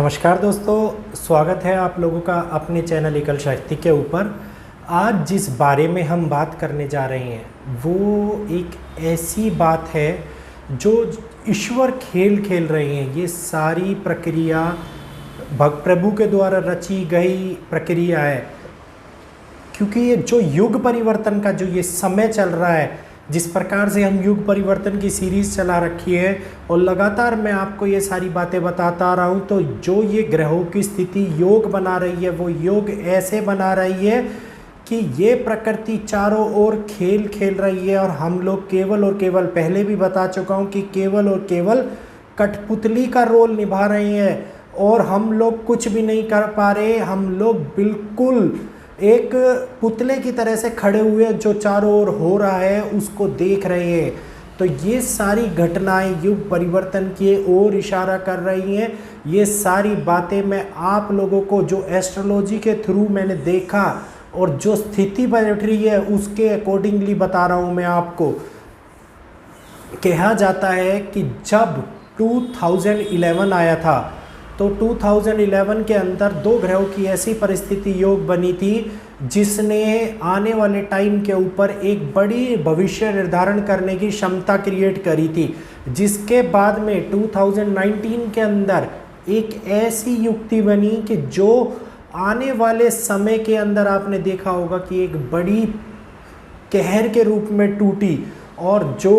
नमस्कार दोस्तों, स्वागत है आप लोगों का अपने चैनल एकल शक्ति के ऊपर। आज जिस बारे में हम बात करने जा रहे हैं वो एक ऐसी बात है जो ईश्वर खेल खेल रहे हैं। ये सारी प्रक्रिया प्रभु के द्वारा रची गई प्रक्रिया है, क्योंकि ये जो युग परिवर्तन का जो ये समय चल रहा है, जिस प्रकार से हम युग परिवर्तन की सीरीज़ चला रखी है और लगातार मैं आपको ये सारी बातें बताता आ रहा हूँ, तो जो ये ग्रहों की स्थिति योग बना रही है वो योग ऐसे बना रही है कि ये प्रकृति चारों ओर खेल खेल रही है। और हम लोग केवल और केवल, पहले भी बता चुका हूँ कि केवल और केवल कठपुतली का रोल निभा रहे हैं और हम लोग कुछ भी नहीं कर पा रहे। हम लोग बिल्कुल एक पुतले की तरह से खड़े हुए जो चारों ओर हो रहा है उसको देख रहे हैं। तो ये सारी घटनाएं युग परिवर्तन की ओर इशारा कर रही हैं। ये सारी बातें मैं आप लोगों को जो एस्ट्रोलॉजी के थ्रू मैंने देखा और जो स्थिति बैठ रही है उसके अकॉर्डिंगली बता रहा हूँ मैं आपको। कहा जाता है कि जब 2011 आया था तो 2011 के अंदर दो ग्रहों की ऐसी परिस्थिति योग बनी थी जिसने आने वाले टाइम के ऊपर एक बड़ी भविष्य निर्धारण करने की क्षमता क्रिएट करी थी, जिसके बाद में 2019 के अंदर एक ऐसी युक्ति बनी कि जो आने वाले समय के अंदर आपने देखा होगा कि एक बड़ी कहर के रूप में टूटी। और जो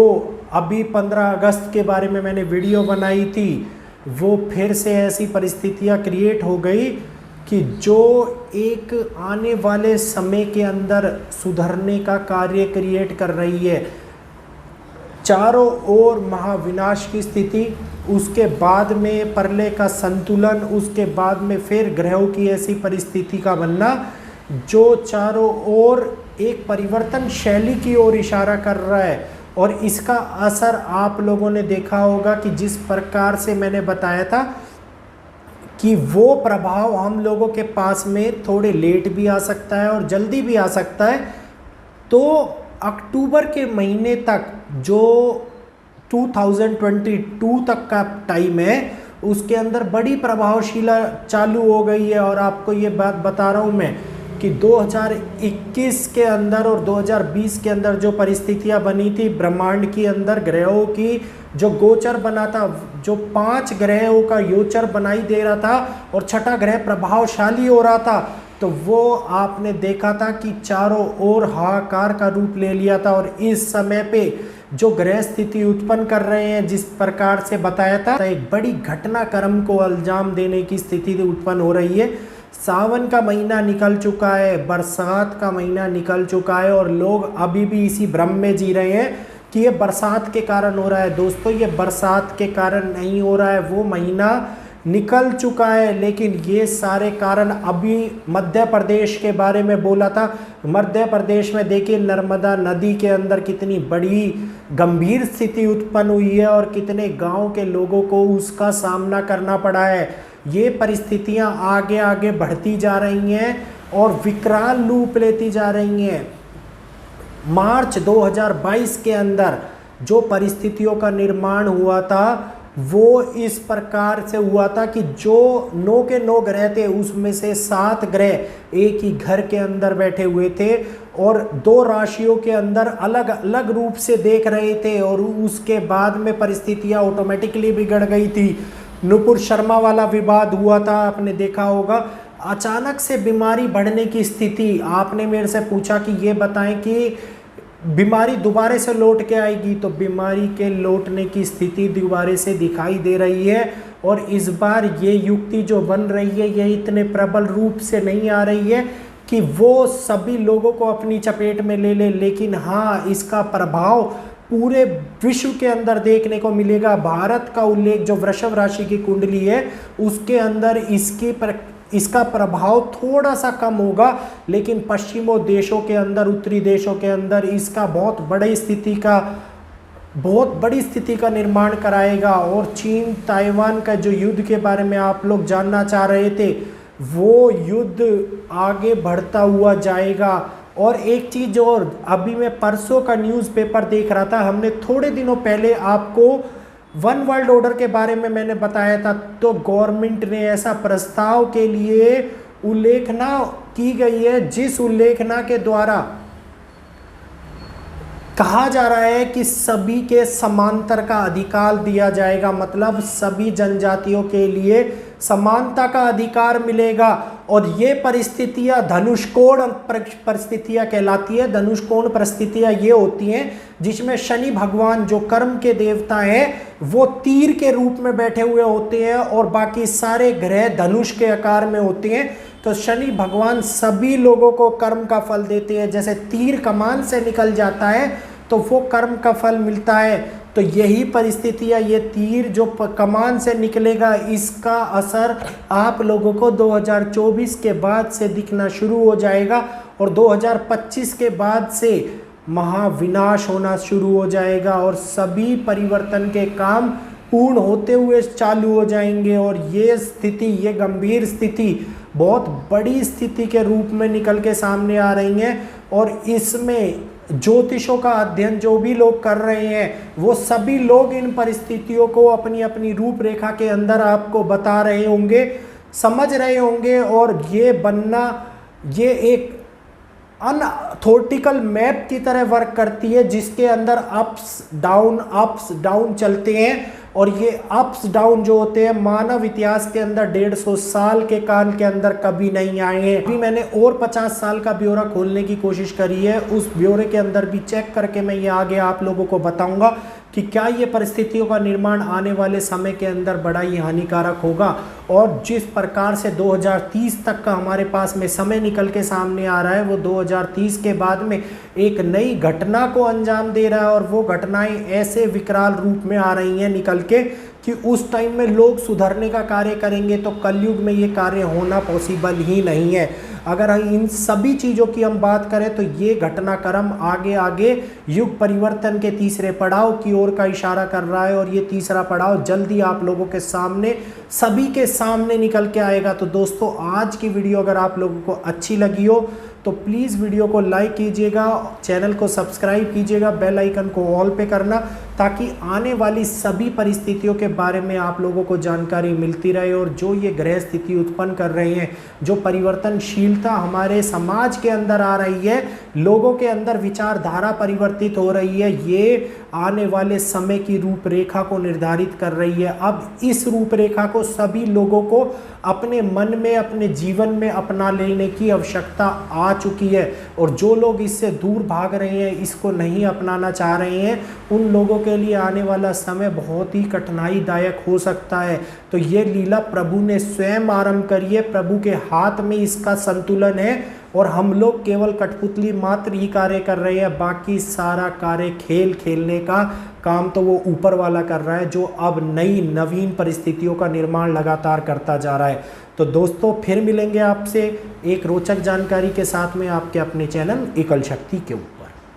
अभी 15 अगस्त के बारे में मैंने वीडियो बनाई थी, वो फिर से ऐसी परिस्थितियां क्रिएट हो गई कि जो एक आने वाले समय के अंदर सुधरने का कार्य क्रिएट कर रही है। चारों ओर महाविनाश की स्थिति, उसके बाद में प्रलय का संतुलन, उसके बाद में फिर ग्रहों की ऐसी परिस्थिति का बनना जो चारों ओर एक परिवर्तन शैली की ओर इशारा कर रहा है। और इसका असर आप लोगों ने देखा होगा कि जिस प्रकार से मैंने बताया था कि वो प्रभाव हम लोगों के पास में थोड़े लेट भी आ सकता है और जल्दी भी आ सकता है। तो अक्टूबर के महीने तक जो 2022 तक का टाइम है उसके अंदर बड़ी प्रभावशीला चालू हो गई है। और आपको ये बात बता रहा हूँ मैं कि 2021 के अंदर और 2020 के अंदर जो परिस्थितियां बनी थी ब्रह्मांड के अंदर, ग्रहों की जो गोचर बना था, जो 5 ग्रहों का योचर बनाई दे रहा था और छठा ग्रह प्रभावशाली हो रहा था, तो वो आपने देखा था कि चारों ओर हाहाकार का रूप ले लिया था। और इस समय पे जो ग्रह स्थिति उत्पन्न कर रहे हैं, जिस प्रकार से बताया था, एक बड़ी घटनाक्रम को अंजाम देने की स्थिति उत्पन्न हो रही है। सावन का महीना निकल चुका है, बरसात का महीना निकल चुका है और लोग अभी भी इसी भ्रम में जी रहे हैं कि ये बरसात के कारण हो रहा है। दोस्तों, ये बरसात के कारण नहीं हो रहा है, वो महीना निकल चुका है। लेकिन ये सारे कारण, अभी मध्य प्रदेश के बारे में बोला था, मध्य प्रदेश में देखिए नर्मदा नदी के अंदर कितनी बड़ी गंभीर स्थिति उत्पन्न हुई है और कितने गांव के लोगों को उसका सामना करना पड़ा है। ये परिस्थितियां आगे आगे बढ़ती जा रही हैं और विकराल रूप लेती जा रही हैं। मार्च 2022 के अंदर जो परिस्थितियों का निर्माण हुआ था वो इस प्रकार से हुआ था कि जो 9 के 9 ग्रह थे उसमें से 7 ग्रह एक ही घर के अंदर बैठे हुए थे और 2 राशियों के अंदर अलग अलग रूप से देख रहे थे। और उसके बाद में परिस्थितियां ऑटोमेटिकली बिगड़ गई थी। नुपुर शर्मा वाला विवाद हुआ था, आपने देखा होगा। अचानक से बीमारी बढ़ने की स्थिति, आपने मेरे से पूछा कि ये बताएं कि बीमारी दोबारा से लौट के आएगी, तो बीमारी के लौटने की स्थिति दोबारा से दिखाई दे रही है। और इस बार ये युक्ति जो बन रही है ये इतने प्रबल रूप से नहीं आ रही है कि वो सभी लोगों को अपनी चपेट में ले ले, लेकिन हाँ, इसका प्रभाव पूरे विश्व के अंदर देखने को मिलेगा। भारत का उल्लेख जो वृषभ राशि की कुंडली है उसके अंदर इसका प्रभाव थोड़ा सा कम होगा, लेकिन पश्चिमी देशों के अंदर, उत्तरी देशों के अंदर इसका बहुत बड़ी स्थिति का निर्माण कराएगा। और चीन ताइवान का जो युद्ध के बारे में आप लोग जानना चाह रहे थे, वो युद्ध आगे बढ़ता हुआ जाएगा। और एक चीज़ और, अभी मैं परसों का न्यूज़पेपर देख रहा था, हमने थोड़े दिनों पहले आपको वन वर्ल्ड ऑर्डर के बारे में मैंने बताया था, तो गवर्नमेंट ने ऐसा प्रस्ताव के लिए उल्लेखना की गई है, जिस उल्लेखना के द्वारा कहा जा रहा है कि सभी के समांतर का अधिकार दिया जाएगा, मतलब सभी जनजातियों के लिए समानता का अधिकार मिलेगा। और ये परिस्थितियां धनुष्कोण परिस्थितियां कहलाती है। धनुष्कोण परिस्थितियां ये होती हैं जिसमें शनि भगवान जो कर्म के देवता हैं वो तीर के रूप में बैठे हुए होते हैं और बाकी सारे ग्रह धनुष के आकार में होते हैं। तो शनि भगवान सभी लोगों को कर्म का फल देते हैं। जैसे तीर कमान से निकल जाता है तो वो कर्म का फल मिलता है, तो यही परिस्थितियां, ये तीर जो कमान से निकलेगा इसका असर आप लोगों को 2024 के बाद से दिखना शुरू हो जाएगा और 2025 के बाद से महाविनाश होना शुरू हो जाएगा और सभी परिवर्तन के काम पूर्ण होते हुए चालू हो जाएंगे। और ये स्थिति, ये गंभीर स्थिति बहुत बड़ी स्थिति के रूप में निकल के सामने आ रही है। और इसमें ज्योतिषों का अध्ययन जो भी लोग कर रहे हैं वो सभी लोग इन परिस्थितियों को अपनी अपनी रूपरेखा के अंदर आपको बता रहे होंगे, समझ रहे होंगे। और ये बनना, ये एक अनथॉटिकल मैप की तरह वर्क करती है जिसके अंदर अप्स डाउन चलते हैं। और ये अप्स डाउन जो होते हैं मानव इतिहास के अंदर 150 साल के काल के अंदर कभी नहीं आए हैं। अभी मैंने और 50 साल का ब्यौरा खोलने की कोशिश करी है, उस ब्यौरे के अंदर भी चेक करके मैं ये आगे आप लोगों को बताऊंगा कि क्या ये परिस्थितियों का निर्माण आने वाले समय के अंदर बड़ा ही हानिकारक होगा। और जिस प्रकार से 2030 तक का हमारे पास में समय निकल के सामने आ रहा है वो 2030 के बाद में एक नई घटना को अंजाम दे रहा है। और वो घटनाएं ऐसे विकराल रूप में आ रही हैं निकल के कि उस टाइम में लोग सुधरने का कार्य करेंगे तो कलयुग में ये कार्य होना पॉसिबल ही नहीं है। अगर इन सभी चीज़ों की हम बात करें तो ये घटनाक्रम आगे आगे युग परिवर्तन के तीसरे पड़ाव की ओर का इशारा कर रहा है। और ये तीसरा पड़ाव जल्दी आप लोगों के सामने, सभी के सामने निकल के आएगा। तो दोस्तों, आज की वीडियो अगर आप लोगों को अच्छी लगी हो तो प्लीज़ वीडियो को लाइक कीजिएगा, चैनल को सब्सक्राइब कीजिएगा, बेल आइकन को ऑल पे करना, ताकि आने वाली सभी परिस्थितियों के बारे में आप लोगों को जानकारी मिलती रहे। और जो ये ग्रह स्थिति उत्पन्न कर रहे हैं, जो परिवर्तनशीलता हमारे समाज के अंदर आ रही है, लोगों के अंदर विचारधारा परिवर्तित हो रही है, ये आने वाले समय की रूपरेखा को निर्धारित कर रही है। अब इस रूपरेखा को सभी लोगों को अपने मन में, अपने जीवन में अपना लेने की आवश्यकता आ चुकी है। और जो लोग इससे दूर भाग रहे हैं, इसको नहीं अपनाना चाह रहे हैं, उन लोगों के लिए आने वाला समय बहुत ही कठिनाईदायक हो सकता है। तो ये लीला प्रभु ने स्वयं आरंभ करी है, प्रभु के हाथ में इसका संतुलन है और हम लोग केवल कठपुतली मात्र ही कार्य कर रहे हैं। बाकी सारा कार्य खेलने का काम तो वो ऊपर वाला कर रहा है, जो अब नई नवीन परिस्थितियों का निर्माण लगातार करता जा रहा है। तो दोस्तों, फिर मिलेंगे आपसे एक रोचक जानकारी के साथ में आपके अपने चैनल एकल शक्ति के ऊपर।